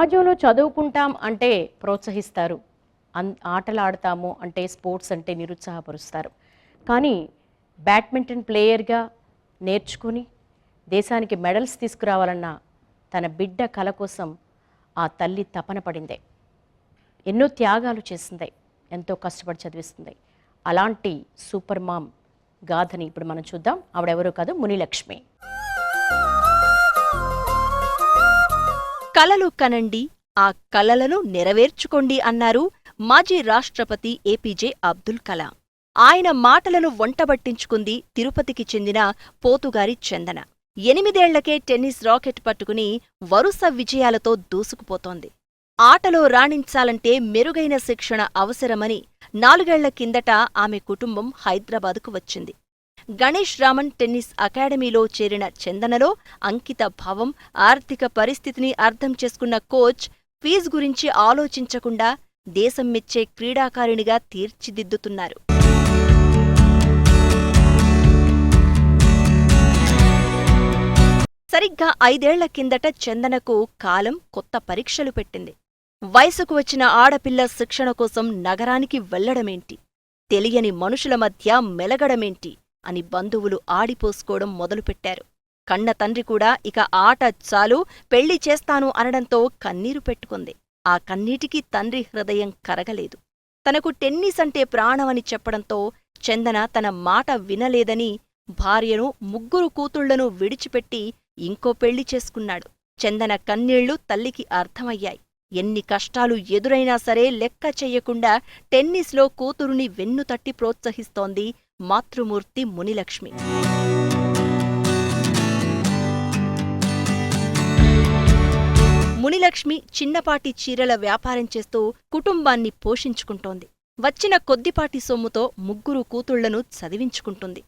సమాజంలో చదువుకుంటాం అంటే ప్రోత్సహిస్తారు. ఆటలు ఆడతాము అంటే స్పోర్ట్స్ అంటే నిరుత్సాహపరుస్తారు. కానీ బ్యాడ్మింటన్ ప్లేయర్‌గా నేర్చుకుని దేశానికి మెడల్స్ తీసుకురావాలన్న తన బిడ్డ కల కోసం ఆ తల్లి తపన పడిందే. ఎన్నో త్యాగాలు చేసిందే. ఎంతో కష్టపడి చదివిస్తుంది. అలాంటి సూపర్ మామ్ గాథని ఇప్పుడు మనం చూద్దాం. ఆవిడెవరో కాదు, మునిలక్ష్మి. కలలు కనండి, ఆ కలలను నెరవేర్చుకోండి అన్నారు మాజీ రాష్ట్రపతి ఏపీజే అబ్దుల్ కలాం. ఆయన మాటలను వంటబట్టించుకుంది తిరుపతికి చెందిన పోతుగారి చందన. 8 ఏళ్లకే టెన్నిస్ రాకెట్ పట్టుకుని వరుస విజయాలతో దూసుకుపోతోంది. ఆటలో రాణించాలంటే మెరుగైన శిక్షణ అవసరమని 4 ఏళ్ల కిందట ఆమె కుటుంబం హైదరాబాదుకు వచ్చింది. గణేష్ రామన్ టెన్నిస్ అకాడమీలో చేరిన చందనలో అంకిత భావం, ఆర్థిక పరిస్థితిని అర్థం చేసుకున్న కోచ్ ఫీజు గురించి ఆలోచించకుండా దేశం మెచ్చే క్రీడాకారిణిగా తీర్చిదిద్దుతున్నారు. సరిగ్గా 5 ఏళ్ల కిందట చందనకు కాలం కొత్త పరీక్షలు పెట్టింది. వయసుకు వచ్చిన ఆడపిల్ల శిక్షణ కోసం నగరానికి వెళ్లడమేంటి, తెలియని మనుషుల మధ్య మెలగడమేంటి అని బంధువులు ఆడిపోసుకోవడం మొదలుపెట్టారు. కన్న తండ్రి కూడా ఇక ఆట చాలు, పెళ్లి చేస్తాను అనడంతో కన్నీరు పెట్టుకుంది. ఆ కన్నీటికి తండ్రి హృదయం కరగలేదు. తనకు టెన్నిస్ అంటే ప్రాణమని చెప్పడంతో చందన తన మాట వినలేదని భార్యను, 3 కూతుళ్లను విడిచిపెట్టి ఇంకో పెళ్లి చేసుకున్నాడు. చందన కన్నీళ్లు తల్లికి అర్థమయ్యాయి. ఎన్ని కష్టాలు ఎదురైనా సరే లెక్క చెయ్యకుండా టెన్నిస్లో కూతురుని వెన్నుతట్టి ప్రోత్సహిస్తోంది మాతృమూర్తి మునిలక్ష్మి. మునిలక్ష్మి చిన్నపాటి చీరల వ్యాపారం చేస్తూ కుటుంబాన్ని పోషించుకుంటోంది. వచ్చిన కొద్దిపాటి సొమ్ముతో 3 కూతుళ్లను చదివించుకుంటుంది.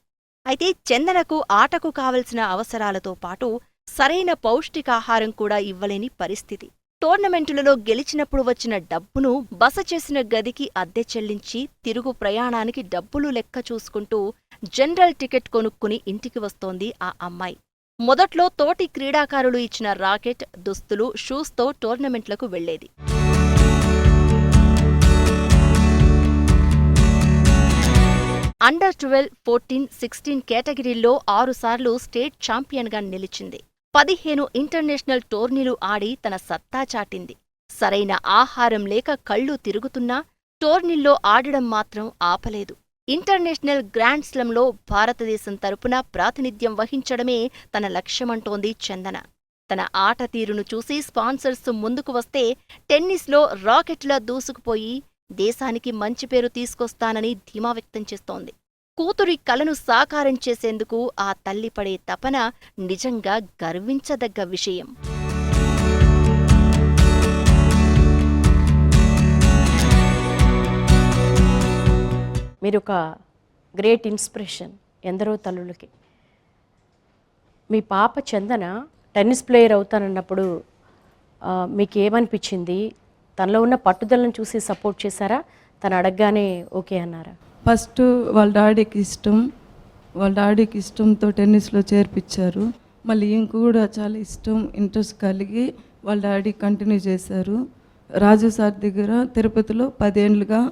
అయితే చందనకు ఆటకు కావలసిన అవసరాలతో పాటు సరైన పౌష్టికాహారం కూడా ఇవ్వలేని పరిస్థితి. టోర్నమెంటులలో గెలిచినప్పుడు వచ్చిన డబ్బును బస చేసిన గదికి అద్దె చెల్లించి తిరుగు ప్రయాణానికి డబ్బులు లెక్క చూసుకుంటూ జనరల్ టికెట్ కొనుక్కుని ఇంటికి వస్తోంది ఆ అమ్మాయి. మొదట్లో తోటి క్రీడాకారులు ఇచ్చిన రాకెట్, దుస్తులు, షూస్తో టోర్నమెంట్లకు వెళ్లేది. అండర్ 12, 14, 16 కేటగిరీల్లో 6 సార్లు స్టేట్ ఛాంపియన్గా నిలిచింది. 15 ఇంటర్నేషనల్ టోర్నీలు ఆడి తన సత్తా చాటింది. సరైన ఆహారం లేక కళ్ళు తిరుగుతున్నా టోర్నీల్లో ఆడడం మాత్రం ఆపలేదు. ఇంటర్నేషనల్ గ్రాండ్ స్లంలో భారతదేశం తరపున ప్రాతినిధ్యం వహించడమే తన లక్ష్యమంటోంది చందన. తన ఆట తీరును చూసి స్పాన్సర్స్ ముందుకు వస్తే టెన్నిస్లో రాకెట్లా దూసుకుపోయి దేశానికి మంచి పేరు తీసుకొస్తానని ధీమా వ్యక్తం చేస్తోంది. కూతురి కలను సాకారం చేసేందుకు ఆ తల్లి పడే తపన నిజంగా గర్వించదగ్గ విషయం. మీరొక గ్రేట్ ఇన్స్పిరేషన్ ఎందరో తల్లులకి. మీ పాప చందన టెన్నిస్ ప్లేయర్ అవుతానన్నప్పుడు మీకేమనిపించింది? తనలో ఉన్న పట్టుదలను చూసి సపోర్ట్ చేశారా? తను అడగగానే ఓకే అన్నారా? ఫస్ట్ వాళ్ళ డాడీకి ఇష్టంతో టెన్నిస్లో చేర్పించారు. మళ్ళీ ఈయనకు కూడా చాలా ఇష్టం, ఇంట్రెస్ట్ కలిగి వాళ్ళ డాడీ కంటిన్యూ చేశారు. రాజు సార్ దగ్గర తిరుపతిలో 10 ఏళ్ళుగా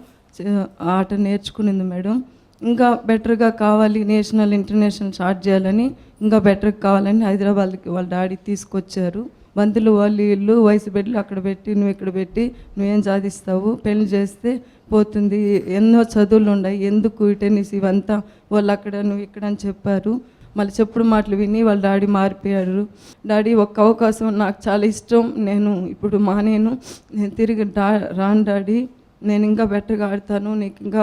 ఆట నేర్చుకునింది మేడం. ఇంకా బెటర్గా కావాలి, నేషనల్ ఇంటర్నేషనల్ స్టార్ట్ చేయాలని, ఇంకా బెటర్గా కావాలని హైదరాబాద్కి వాళ్ళ డాడీ తీసుకొచ్చారు. బంతులు వాళ్ళు ఇల్లు వయసు బిడ్డలు అక్కడ పెట్టి, నువ్వు ఇక్కడ పెట్టి నువ్వేం సాధిస్తావు, పెళ్లి చేస్తే పోతుంది, ఎన్నో చదువులు ఉన్నాయి, ఎందుకు టెన్నిస్ ఇవంతా, వాళ్ళు అక్కడ నువ్వు ఇక్కడ అని చెప్పారు. మళ్ళీ చెప్పుడు మాటలు విని వాళ్ళ డాడీ మారిపోయారు. డాడీ ఒక్క అవకాశం నాకు చాలా ఇష్టం, నేను ఇప్పుడు నేను తిరిగి రాను డాడీ, నేను ఇంకా బెటర్గా ఆడతాను, నీకు ఇంకా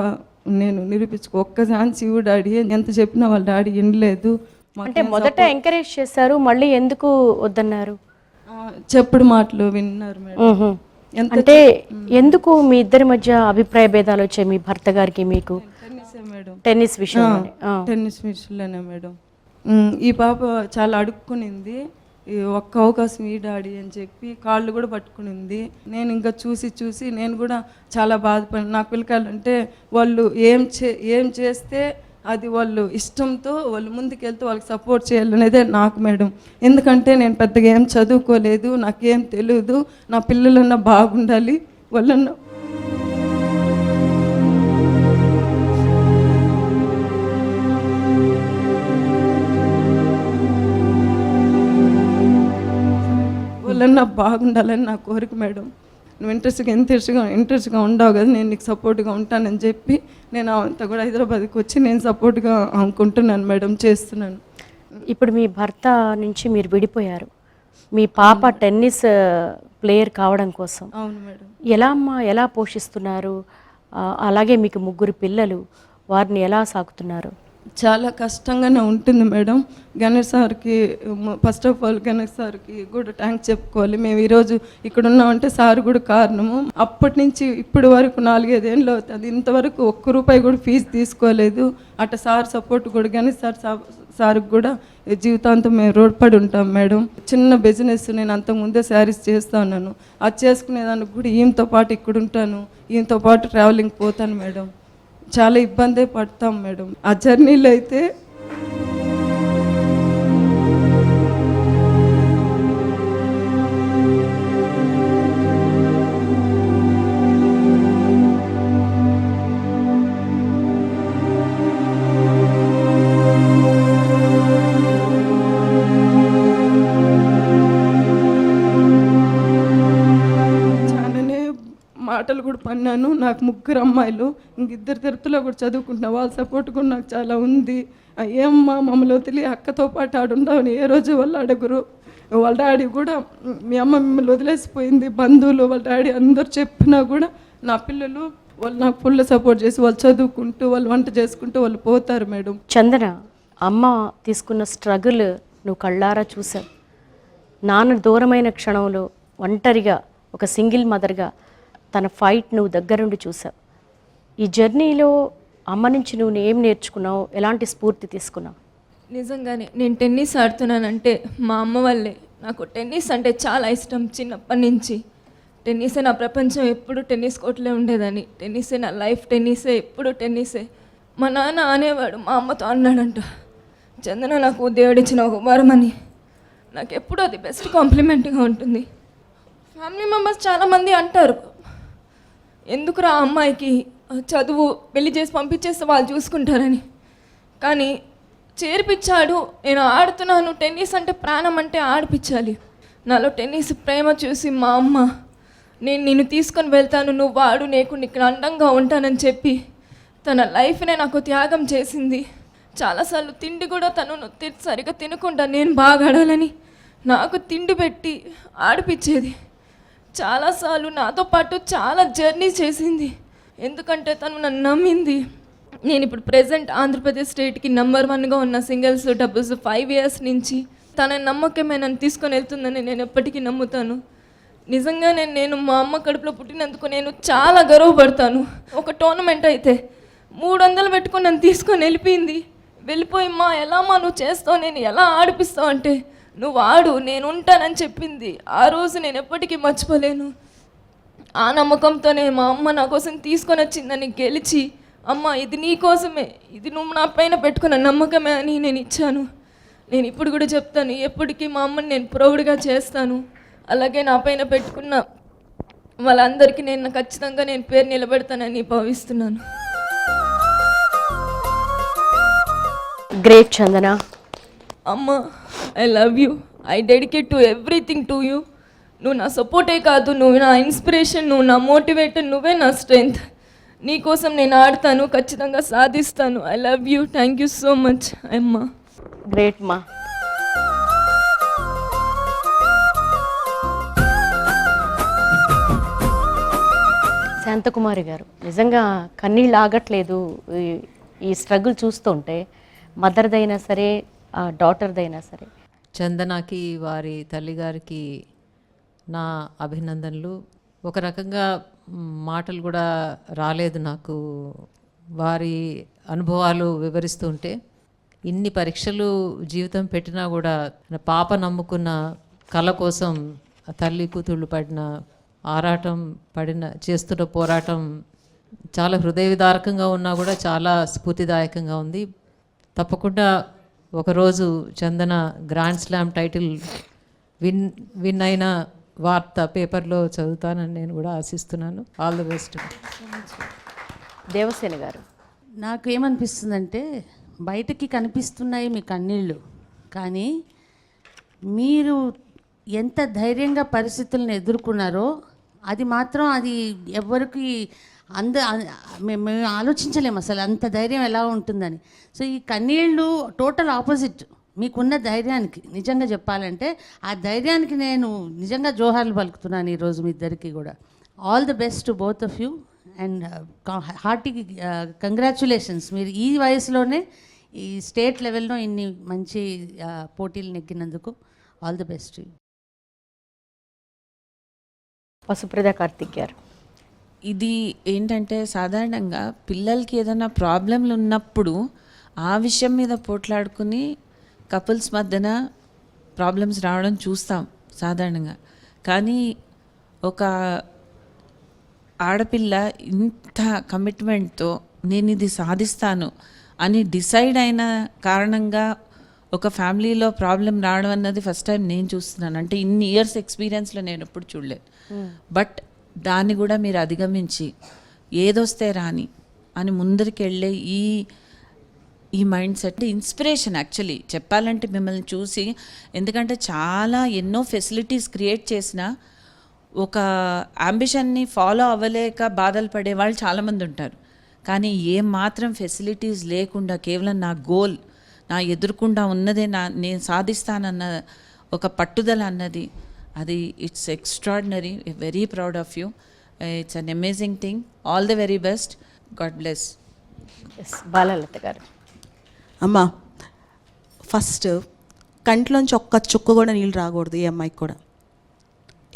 నేను నిరూపించుకో, ఒక్క ఛాన్స్ ఇవ్వు డాడీ. ఎంత చెప్పినా వాళ్ళ డాడీ వినలేదు. అంటే మొదట ఎంకరేజ్ చేశారు, మళ్ళీ ఎందుకు వద్దన్నారు? చెప్పుడు మాటలు విన్నారు మేడం. అంటే ఎందుకు మీ ఇద్దరి మధ్య అభిప్రాయ భేదాలు వచ్చాయి, మీ భర్త గారికి మీకు? టెన్నిస్ విషయంలోనే మేడం. ఈ పాప చాలా అడుక్కునింది, ఒక్క అవకాశం ఈ డాడీ అని చెప్పి కాళ్ళు కూడా పట్టుకునింది. నేను ఇంకా చూసి నేను కూడా చాలా బాధపడి, నా పిల్లకాయలంటే వాళ్ళు ఏం చేస్తే అది వాళ్ళు ఇష్టంతో వాళ్ళు ముందుకెళ్తూ వాళ్ళకి సపోర్ట్ చేయాలనేదే నాకు మేడం. ఎందుకంటే నేను పెద్దగా ఏం చదువుకోలేదు, నాకేం తెలియదు, నా పిల్లలన్నా బాగుండాలి, వాళ్ళన్నా వాళ్ళన్నా బాగుండాలని నా కోరిక మేడం. నువ్వు ఇంట్రెస్ట్గా ఉండవు కదా, నేను నీకు సపోర్ట్గా ఉంటానని చెప్పి నేను అంతా కూడా హైదరాబాద్కి వచ్చి నేను సపోర్ట్గా అనుకుంటున్నాను మేడం, చేస్తున్నాను. ఇప్పుడు మీ భర్త నుంచి మీరు విడిపోయారు, మీ పాప టెన్నిస్ ప్లేయర్ కావడం కోసం అవును మేడం. ఎలా పోషిస్తున్నారు? అలాగే మీకు 3 పిల్లలు, వారిని ఎలా సాకుతున్నారు? చాలా కష్టంగానే ఉంటుంది మేడం. గణేష్ సార్కి ఫస్ట్ ఆఫ్ ఆల్ గణేష్ సార్కి కూడా థ్యాంక్స్ చెప్పుకోవాలి. మేము ఈరోజు ఇక్కడ ఉన్నామంటే సార్ కూడా కారణము. అప్పటి నుంచి ఇప్పటి వరకు 4-5 ఏళ్ళు అవుతుంది, ఇంతవరకు ₹1 కూడా ఫీజు తీసుకోలేదు. అట్లా సార్ సపోర్ట్ కూడా గణేష్ సార్కి కూడా జీవితాంతం మేము రోడ్పడి ఉంటాం మేడం. చిన్న బిజినెస్ నేను అంతకుముందే శారీస్ చేస్తూ ఉన్నాను, అది చేసుకునేదానికి కూడా ఈమెతో పాటు ఇక్కడ ఉంటాను, ఈమెతో పాటు ట్రావెలింగ్ పోతాను మేడం. చాలా ఇబ్బందే పడతాం మేడం ఆ జర్నీలో అయితే. మాటలు కూడా పన్నాను. నాకు 3 అమ్మాయిలు, ఇంకిద్దరు తిరుపతిలో కూడా చదువుకుంటున్నా, వాళ్ళ సపోర్ట్ కూడా నాకు చాలా ఉంది. ఏమ్మా మమ్మల్ని వదిలి అక్కతో పాటు ఆడుండవని ఏ రోజు వాళ్ళు అడుగురు. వాళ్ళ డాడీ కూడా మీ అమ్మ మిమ్మల్ని వదిలేసిపోయింది, బంధువులు వాళ్ళ డాడీ అందరు చెప్పినా కూడా నా పిల్లలు వాళ్ళు నాకు ఫుల్ సపోర్ట్ చేసి వాళ్ళు చదువుకుంటూ వాళ్ళు వంట చేసుకుంటూ వాళ్ళు పోతారు మేడం. చందన, అమ్మ తీసుకున్న స్ట్రగుల్ నువ్వు కళ్ళారా చూసావు. నాన్న దూరమైన క్షణంలో ఒంటరిగా ఒక సింగిల్ మదర్గా తన ఫైట్ నువ్వు దగ్గరుండి చూసావు. ఈ జర్నీలో అమ్మ నుంచి నువ్వు ఏం నేర్చుకున్నావు, ఎలాంటి స్ఫూర్తి తీసుకున్నావు? నిజంగానే నేను టెన్నిస్ ఆడుతున్నానంటే మా అమ్మ వల్లే. నాకు టెన్నిస్ అంటే చాలా ఇష్టం చిన్నప్పటి నుంచి. టెన్నిసే నా ప్రపంచం, ఎప్పుడు టెన్నిస్ కోర్టులో ఉండేదని. టెన్నిసే నా లైఫ్, టెన్నిసే, ఎప్పుడు టెన్నిసే. మా నాన్న అనేవాడు, మా అమ్మతో అన్నాడంట, చందన నాకు దేవుడిచ్చిన ఒక వరం అని. నాకు ఎప్పుడు అది బెస్ట్ కాంప్లిమెంట్గా ఉంటుంది. ఫ్యామిలీ మెంబర్స్ చాలామంది అంటారు, ఎందుకురా అమ్మాయికి చదువు, పెళ్లి చేసి పంపించేస్తే వాళ్ళు చూసుకుంటారని. కానీ చేర్పించాడు, నేను ఆడుతున్నాను, టెన్నిస్ అంటే ప్రాణం అంటే ఆడిపించాలి. నాలో టెన్నిస్ ప్రేమ చూసి మా అమ్మ, నేను నిన్ను తీసుకొని వెళ్తాను, నువ్వు ఆడు, నీకు అండంగా ఉంటానని చెప్పి తన లైఫ్నే నాకు త్యాగం చేసింది. చాలాసార్లు తిండి కూడా తను సరిగా తినకుండా నేను బాగా ఆడాలని నాకు తిండి పెట్టి ఆడిపించేది. చాలాసార్లు నాతో పాటు చాలా జర్నీ చేసింది, ఎందుకంటే తను నన్ను నమ్మింది. నేను ఇప్పుడు ప్రెజెంట్ ఆంధ్రప్రదేశ్ స్టేట్కి నెంబర్ 1గా ఉన్న సింగిల్స్ డబుల్స్ 5 ఇయర్స్ నుంచి. తన నమ్మకమే నన్ను తీసుకొని వెళ్తుందని నేను ఎప్పటికీ నమ్ముతాను. నిజంగానే నేను మా అమ్మ కడుపులో పుట్టినందుకు నేను చాలా గర్వపడతాను. ఒక టోర్నమెంట్ అయితే 300 పెట్టుకొని నన్ను తీసుకొని వెళ్ళిపోయి మా నువ్వు చేస్తావు, నేను ఎలా ఆడిపిస్తావు అంటే, నువ్వు ఆడు, నేను ఉంటానని చెప్పింది. ఆ రోజు నేను ఎప్పటికీ మర్చిపోలేను. ఆ నమ్మకంతోనే మా అమ్మ నా కోసం తీసుకొని వచ్చిందని గెలిచి, అమ్మ ఇది నీ కోసమే, ఇది నువ్వు నా పైన పెట్టుకున్న నమ్మకమే అని నేను ఇచ్చాను. నేను ఇప్పుడు కూడా చెప్తాను, ఎప్పటికీ మా అమ్మని నేను ప్రౌడ్గా చేస్తాను. అలాగే నా పైన పెట్టుకున్న వాళ్ళందరికీ నేను ఖచ్చితంగా పేరు నిలబెడతానని భావిస్తున్నాను. గ్రేట్ చందన. అమ్మ, I love you, I dedicate to everything to you. నువ్వు నా సపోర్టే కాదు, నువ్వు నా ఇన్స్పిరేషన్, నువ్వు నా మోటివేటర్, నువ్వే నా స్ట్రెంగ్త్. నీకోసం నేను ఆడతాను, ఖచ్చితంగా సాధిస్తాను. I love you, thank you so much అమ్మ. గ్రేట్ మా. శాంతకుమారి గారు, నిజంగా కన్నీళ్ళు ఆగట్లేదు ఈ స్ట్రగుల్ చూస్తుంటే, మదర్దైనా సరే డాటర్దైనా సరే. చందనకి వారి తల్లిగారికి నా అభినందనలు. ఒక రకంగా మాటలు కూడా రాలేదు నాకు వారి అనుభవాలు వివరిస్తుంటే. ఇన్ని పరీక్షలు జీవితం పెట్టినా కూడా పాప నమ్ముకున్న కళ కోసం తల్లి కూతుళ్ళు పడిన ఆరాటం, చేస్తున్న పోరాటం చాలా హృదయ విదారకంగా ఉన్నా కూడా చాలా స్ఫూర్తిదాయకంగా ఉంది. తప్పకుండా ఒకరోజు చందన గ్రాండ్ స్లామ్ టైటిల్ విన్ అయిన వార్త పేపర్లో చదువుతానని నేను కూడా ఆశిస్తున్నాను. All the best. దేవసేన గారు. నాకు ఏమనిపిస్తుందంటే, బయటకి కనిపిస్తున్నాయి మీ కన్నీళ్ళు, కానీ మీరు ఎంత ధైర్యంగా పరిస్థితులను ఎదుర్కొన్నారో అది మాత్రం అది ఎవరికి మేము ఆలోచించలేము అసలు అంత ధైర్యం ఎలా ఉంటుందని. సో ఈ కన్నీళ్ళు టోటల్ ఆపోజిట్ మీకున్న ధైర్యానికి. నిజంగా చెప్పాలంటే ఆ ధైర్యానికి నేను నిజంగా జోహార్లు పలుకుతున్నాను ఈరోజు మీ ఇద్దరికి కూడా. All the best to both of you and hearty congratulations. మీరు ఈ వయసులోనే ఈ స్టేట్ లెవెల్లో ఇన్ని మంచి పోటీలు నెగ్గినందుకు all the best. Vasuprada Karthik గారు. ఇది ఏంటంటే, సాధారణంగా పిల్లలకి ఏదైనా ప్రాబ్లంలు ఉన్నప్పుడు ఆ విషయం మీద పోట్లాడుకుని కపుల్స్ మధ్యన ప్రాబ్లమ్స్ రావడం చూస్తాం సాధారణంగా. కానీ ఒక ఆడపిల్ల ఇంత కమిట్మెంట్తో నేను ఇది సాధిస్తాను అని డిసైడ్ అయిన కారణంగా ఒక ఫ్యామిలీలో ప్రాబ్లం రావడం అన్నది ఫస్ట్ టైం నేను చూస్తున్నాను. అంటే ఇన్ని ఇయర్స్ ఎక్స్పీరియన్స్లో నేను ఎప్పుడు చూడలేదు. బట్ దాన్ని కూడా మీరు అధిగమించి ఏదొస్తే రాని అని ముందరికి వెళ్ళే ఈ మైండ్ సెట్ ఇన్స్పిరేషన్ యాక్చువల్లీ చెప్పాలంటే మిమ్మల్ని చూసి. ఎందుకంటే చాలా ఎన్నో ఫెసిలిటీస్ క్రియేట్ చేసిన ఒక అంబిషన్ని ఫాలో అవ్వలేక బాధలు పడే వాళ్ళు చాలామంది ఉంటారు. కానీ ఏం మాత్రం ఫెసిలిటీస్ లేకుండా కేవలం నా గోల్, నా ఎదుర్కొండా ఉన్నదే నేను సాధిస్తానన్న ఒక పట్టుదల అన్నది, అది it's extraordinary. Very proud of you. It's an amazing thing. All the very best. God bless. Balalatha గారు. అమ్మా, ఫస్ట్ కంట్లోంచి ఒక్క చుక్క కూడా నీళ్ళు రాకూడదు ఈ అమ్మాయికి కూడా.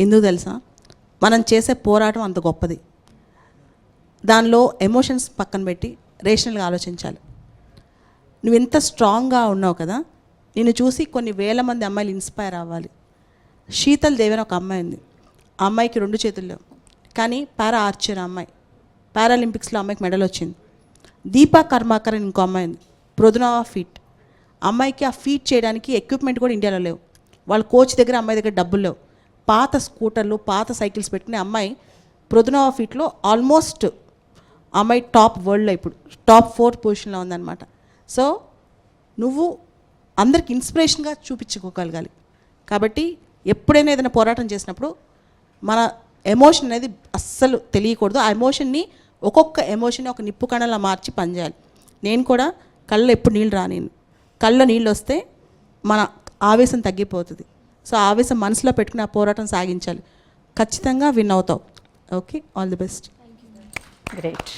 ఎందుకు తెలుసా? మనం చేసే పోరాటం అంత గొప్పది. దానిలో ఎమోషన్స్ పక్కన పెట్టి రేషనల్గా ఆలోచించాలి. నువ్వు ఎంత స్ట్రాంగ్గా ఉన్నావు కదా, నిన్ను చూసి కొన్ని వేల మంది అమ్మాయిలు ఇన్స్పైర్ అవ్వాలి. శీతల్ దేవి అని ఒక అమ్మాయి ఉంది. ఆ అమ్మాయికి 2 చేతులు లేవు, కానీ పారా ఆర్చర్ అమ్మాయి, పారాలింపిక్స్లో అమ్మాయికి మెడల్ వచ్చింది. దీపా కర్మాకర్ అని ఇంకో అమ్మాయి ఉంది, ప్రొద్దునవా ఫీట్. అమ్మాయికి ఆ ఫీట్ చేయడానికి ఎక్విప్మెంట్ కూడా ఇండియాలో లేవు. వాళ్ళ కోచ్ దగ్గర అమ్మాయి దగ్గర డబ్బులు లేవు. పాత స్కూటర్లు, పాత సైకిల్స్ పెట్టుకునే అమ్మాయి ప్రొద్దునవా ఫీట్లో ఆల్మోస్ట్ అమ్మాయి టాప్ వరల్డ్లో ఇప్పుడు టాప్ 4 పొజిషన్లో ఉందన్నమాట. సో నువ్వు అందరికి ఇన్స్పిరేషన్గా చూపించుకోగలగాలి. కాబట్టి ఎప్పుడైనా ఏదైనా పోరాటం చేసినప్పుడు మన ఎమోషన్ అనేది అస్సలు తెలియకూడదు. ఆ ఎమోషన్ని ఒక్కొక్క ఎమోషన్ని ఒక నిప్పు కణలా మార్చి పనిచేయాలి. నేను కూడా కళ్ళలో ఎప్పుడు నీళ్ళు రానేను. కళ్ళలో నీళ్ళు వస్తే మన ఆవేశం తగ్గిపోతుంది. సో ఆవేశం మనసులో పెట్టుకుని ఆ పోరాటం సాగించాలి. ఖచ్చితంగా విన్ అవుతావు. Okay, all the best. Great.